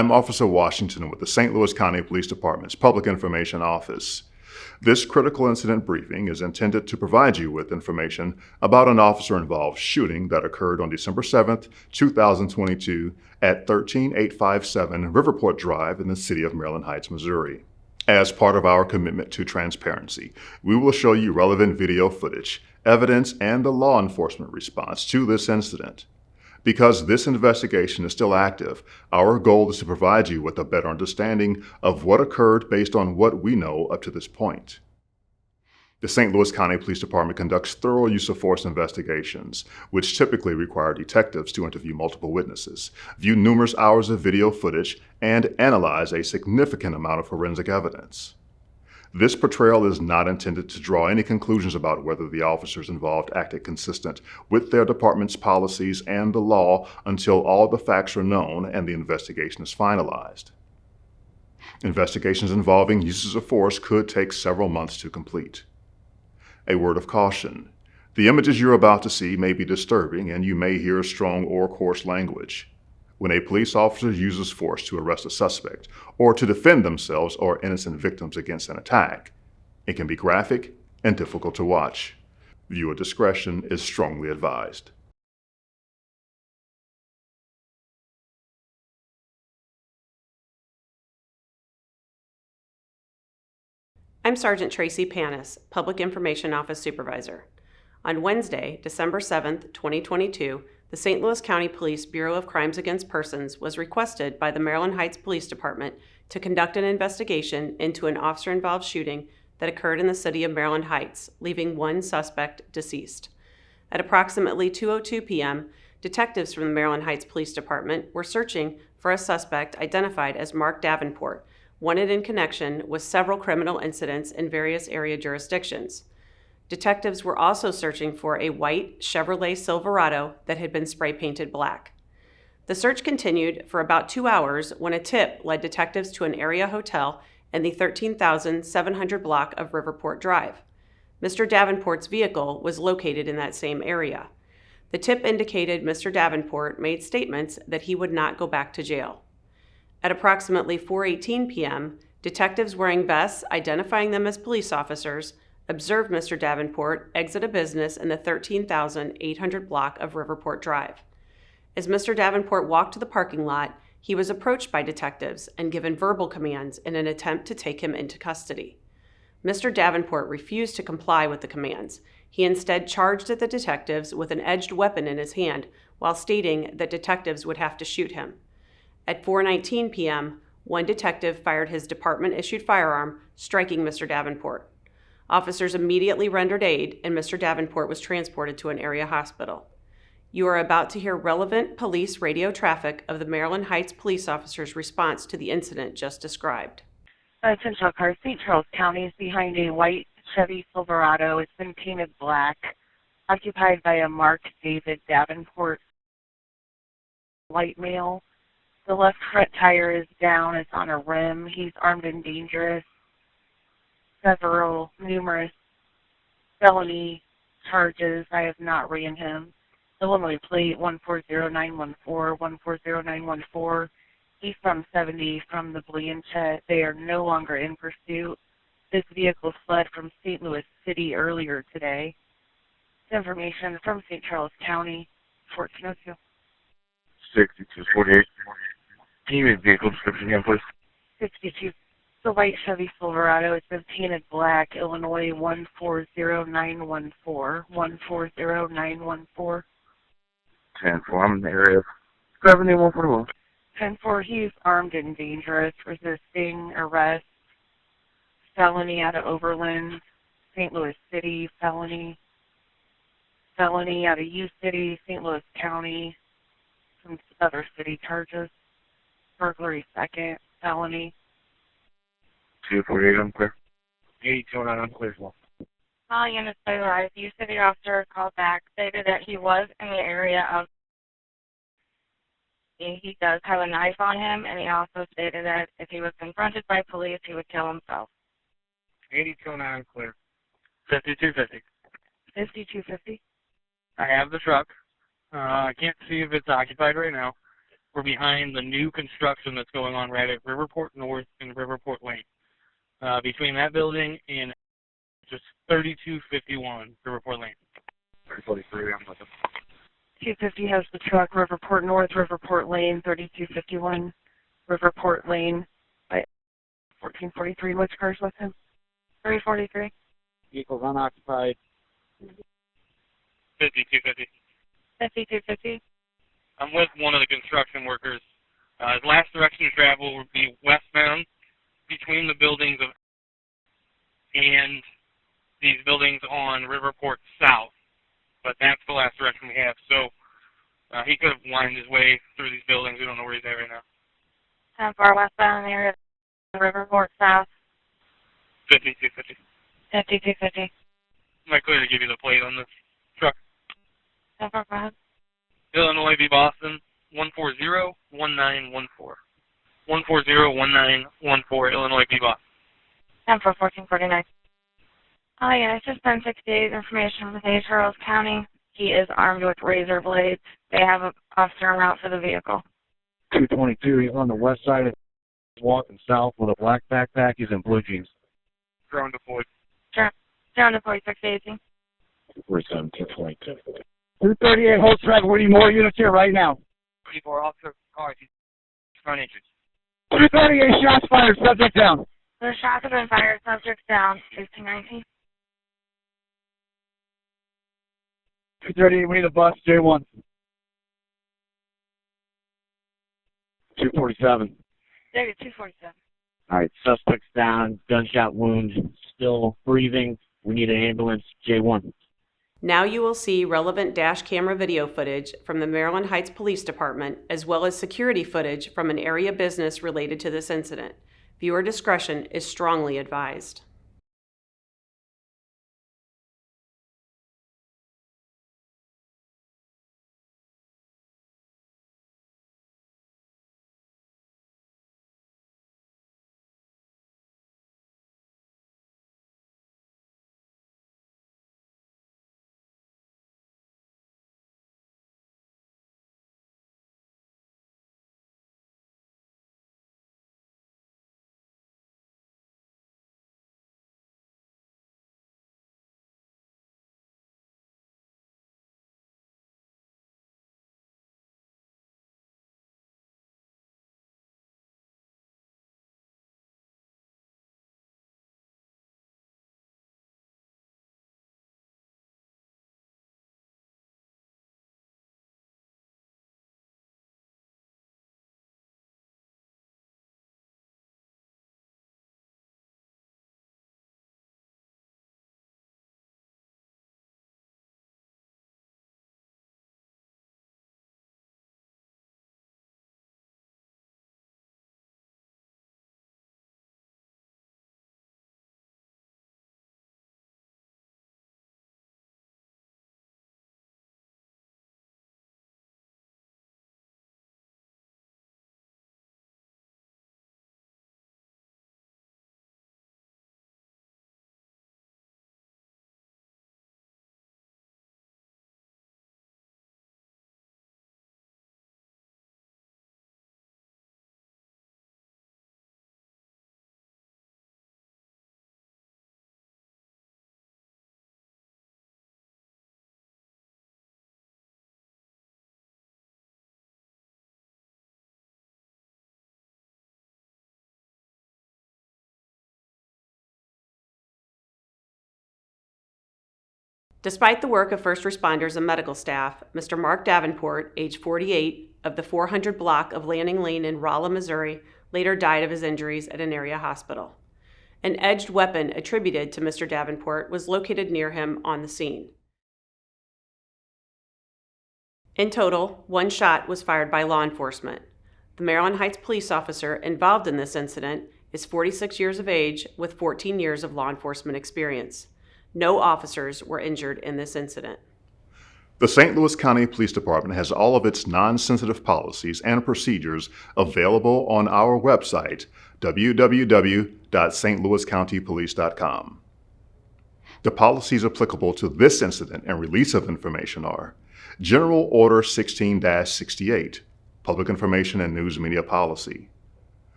I'm Officer Washington with the St. Louis County Police Department's Public Information Office. This critical incident briefing is intended to provide you with information about an officer-involved shooting that occurred on December 7th, 2022 at 13857 Riverport Drive in the city of Maryland Heights, Missouri. As part of our commitment to transparency, we will show you relevant video footage, evidence, and the law enforcement response to this incident. Because this investigation is still active, our goal is to provide you with a better understanding of what occurred based on what we know up to this point. The St. Louis County Police Department conducts thorough use of force investigations, which typically require detectives to interview multiple witnesses, view numerous hours of video footage, and analyze a significant amount of forensic evidence. This portrayal is not intended to draw any conclusions about whether the officers involved acted consistent with their department's policies and the law until all the facts are known and the investigation is finalized. Investigations involving uses of force could take several months to complete. A word of caution: the images you're about to see may be disturbing and you may hear strong or coarse language. When a police officer uses force to arrest a suspect or to defend themselves or innocent victims against an attack, it can be graphic and difficult to watch. Viewer discretion is strongly advised. I'm Sergeant Tracy Panis, Public Information Office Supervisor. On Wednesday, December 7th, 2022, the St. Louis County Police Bureau of Crimes Against Persons was requested by the Maryland Heights Police Department to conduct an investigation into an officer-involved shooting that occurred in the city of Maryland Heights, leaving one suspect deceased. At approximately 2:02 p.m., detectives from the Maryland Heights Police Department were searching for a suspect identified as Mark Davenport, wanted in connection with several criminal incidents in various area jurisdictions. Detectives were also searching for a white Chevrolet Silverado that had been spray painted black. The search continued for about 2 hours when a tip led detectives to an area hotel in the 13,700 block of Riverport Drive. Mr. Davenport's vehicle was located in that same area. The tip indicated Mr. Davenport made statements that he would not go back to jail. At approximately 4:18 p.m., detectives wearing vests identifying them as police officers observed Mr. Davenport exit a business in the 13,800 block of Riverport Drive. As Mr. Davenport walked to the parking lot, he was approached by detectives and given verbal commands in an attempt to take him into custody. Mr. Davenport refused to comply with the commands. He instead charged at the detectives with an edged weapon in his hand while stating that detectives would have to shoot him. At 4:19 p.m., one detective fired his department-issued firearm, striking Mr. Davenport. Officers immediately rendered aid, and Mr. Davenport was transported to an area hospital. You are about to hear relevant police radio traffic of the Maryland Heights police officers' response to the incident just described. Central car, St. Charles County is behind a white Chevy Silverado. It's been painted black, occupied by a Mark David Davenport, white male. The left front tire is down. It's on a rim. He's armed and dangerous. Numerous felony charges. I have not ran him. Illinois plate 140914, 140914. He's from 70 from the Blanchet. They are no longer in pursuit. This vehicle fled from St. Louis City earlier today. Information from St. Charles County, 1402. 6248. Can you read vehicle description again, please? 62. The white Chevy Silverado. It's been painted black. Illinois 140914. 140914. 10-4. I'm in the area. Revenue 141. 10-4. He's armed and dangerous, resisting arrest. Felony out of Overland, St. Louis City. Felony out of U City, St. Louis County. Some other city charges. Burglary second. Felony. 248 unclear. 8209 unclear as well. All units stabilized. U City officer called back, stated that he was in the area of. He does have a knife on him, and he also stated that if he was confronted by police, he would kill himself. 8209 unclear. 5250. 5250. I have the truck. I can't see if it's occupied right now. We're behind the new construction that's going on right at Riverport North and Riverport Lane. Between that building and just 3251 Riverport Lane. 343, I'm looking. 250 has the truck, Riverport North, Riverport Lane, 3251, Riverport Lane, by 1443. Which car's with him? 343. Vehicles unoccupied. 5250. 5250. I'm with one of the construction workers. His last direction of travel would be westbound between the buildings of and these buildings on Riverport South. But that's the last direction we have. So he could have lined his way through these buildings. We don't know where he's at right now. 10-4 westbound in the area of Riverport South. 5250. 5250. Am I clear to give you the plate on this truck? 10-4, go ahead. Illinois v. Boston, 140-1914. 140-1914, Illinois v. Boston. 10-4, 1449. Yeah, it's just been 6 days. Information from St. Charles County. He is armed with razor blades. They have an officer en route for the vehicle. 222, he's on the west side of walking south with a black backpack. He's in blue jeans. Drone deployed. Sure. Down to 4680. 47, 222. 238, hold traffic. We need more units here right now. 34 officer cars, front entrance. 238, shots fired. Subject down. The shots have been fired. Subjects down. 1819. 238, we need a bus. J1. 247. There you go, 247. All right, suspect's down, gunshot wound, still breathing. We need an ambulance. J1. Now you will see relevant dash camera video footage from the Maryland Heights Police Department, as well as security footage from an area business related to this incident. Viewer discretion is strongly advised. Despite the work of first responders and medical staff, Mr. Mark Davenport, age 48, of the 400 block of Lanning Lane in Rolla, Missouri, later died of his injuries at an area hospital. An edged weapon attributed to Mr. Davenport was located near him on the scene. In total, 1 shot was fired by law enforcement. The Maryland Heights police officer involved in this incident is 46 years of age with 14 years of law enforcement experience. No officers were injured in this incident. The St. Louis County Police Department has all of its non-sensitive policies and procedures available on our website, www.stlouiscountypolice.com. The policies applicable to this incident and release of information are General Order 16-68, public information and news media policy.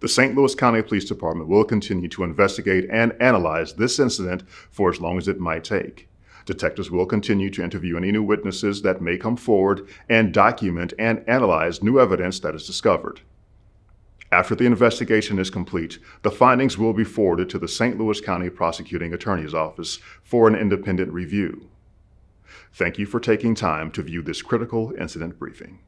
The St. Louis County Police Department will continue to investigate and analyze this incident for as long as it might take. Detectives will continue to interview any new witnesses that may come forward and document and analyze new evidence that is discovered. After the investigation is complete, the findings will be forwarded to the St. Louis County Prosecuting Attorney's Office for an independent review. Thank you for taking time to view this critical incident briefing.